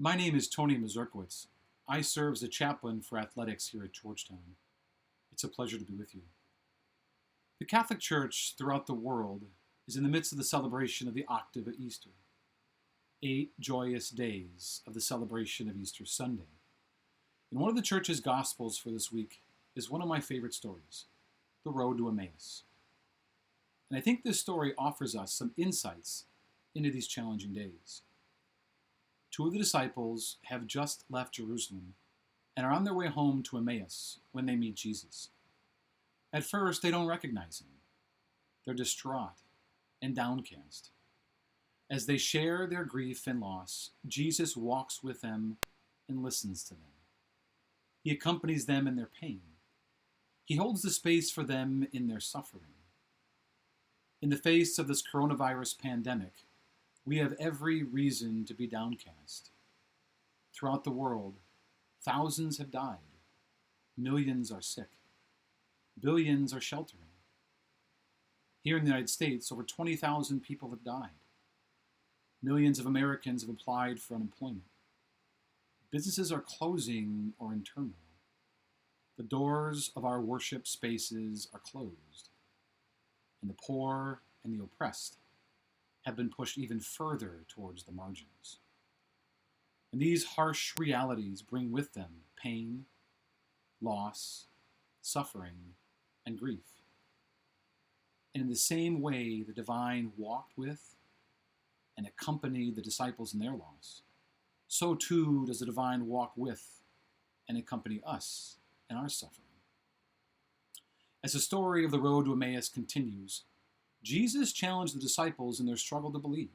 My name is Tony Mazurkiewicz. I serve as a chaplain for athletics here at Georgetown. It's a pleasure to be with you. The Catholic Church throughout the world is in the midst of the celebration of the octave of Easter. 8 joyous days of the celebration of Easter Sunday. And one of the Church's Gospels for this week is one of my favorite stories, the road to Emmaus. And I think this story offers us some insights into these challenging days. 2 of the disciples have just left Jerusalem and are on their way home to Emmaus when they meet Jesus. At first, they don't recognize him. They're distraught and downcast. As they share their grief and loss, Jesus walks with them and listens to them. He accompanies them in their pain. He holds the space for them in their suffering. In the face of this coronavirus pandemic, we have every reason to be downcast. Throughout the world, thousands have died. Millions are sick. Billions are sheltering. Here in the United States, over 20,000 people have died. Millions of Americans have applied for unemployment. Businesses are closing or in turmoil. The doors of our worship spaces are closed. And the poor and the oppressed have been pushed even further towards the margins. And these harsh realities bring with them pain, loss, suffering, and grief. And in the same way the divine walked with and accompanied the disciples in their loss, so too does the divine walk with and accompany us in our suffering. As the story of the road to Emmaus continues, Jesus challenged the disciples in their struggle to believe.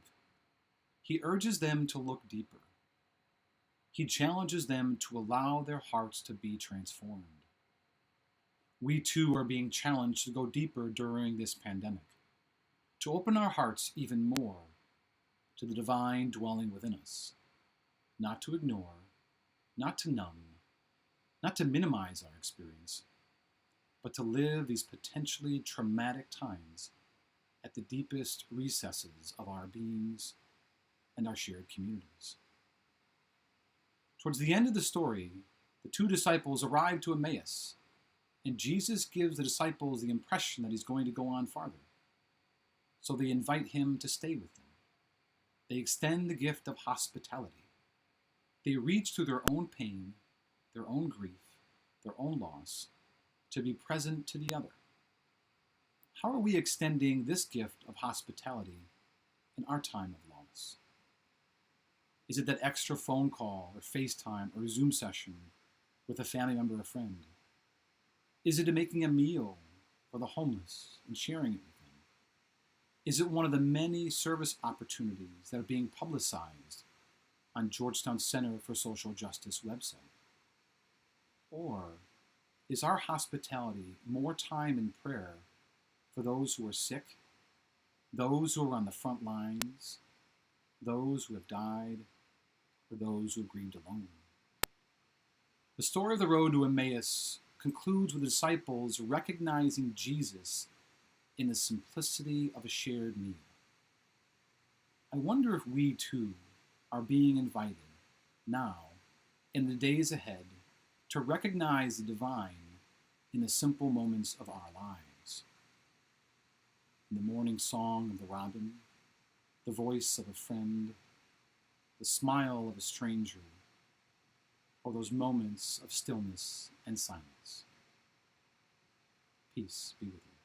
He urges them to look deeper. He challenges them to allow their hearts to be transformed. We too are being challenged to go deeper during this pandemic, to open our hearts even more to the divine dwelling within us, not to ignore, not to numb, not to minimize our experience, but to live these potentially traumatic times at the deepest recesses of our beings and our shared communities. Towards the end of the story, the 2 disciples arrive to Emmaus, and Jesus gives the disciples the impression that he's going to go on farther. So they invite him to stay with them. They extend the gift of hospitality. They reach through their own pain, their own grief, their own loss, to be present to the other. How are we extending this gift of hospitality in our time of loss? Is it that extra phone call or FaceTime or Zoom session with a family member or friend? Is it making a meal for the homeless and sharing it with them? Is it one of the many service opportunities that are being publicized on Georgetown Center for Social Justice website? Or is our hospitality more time in prayer for those who are sick, those who are on the front lines, those who have died, or those who have grieved alone? The story of the road to Emmaus concludes with the disciples recognizing Jesus in the simplicity of a shared meal. I wonder if we too are being invited now, in the days ahead, to recognize the divine in the simple moments of our lives. In the morning song of the robin, the voice of a friend, the smile of a stranger, or those moments of stillness and silence. Peace be with you.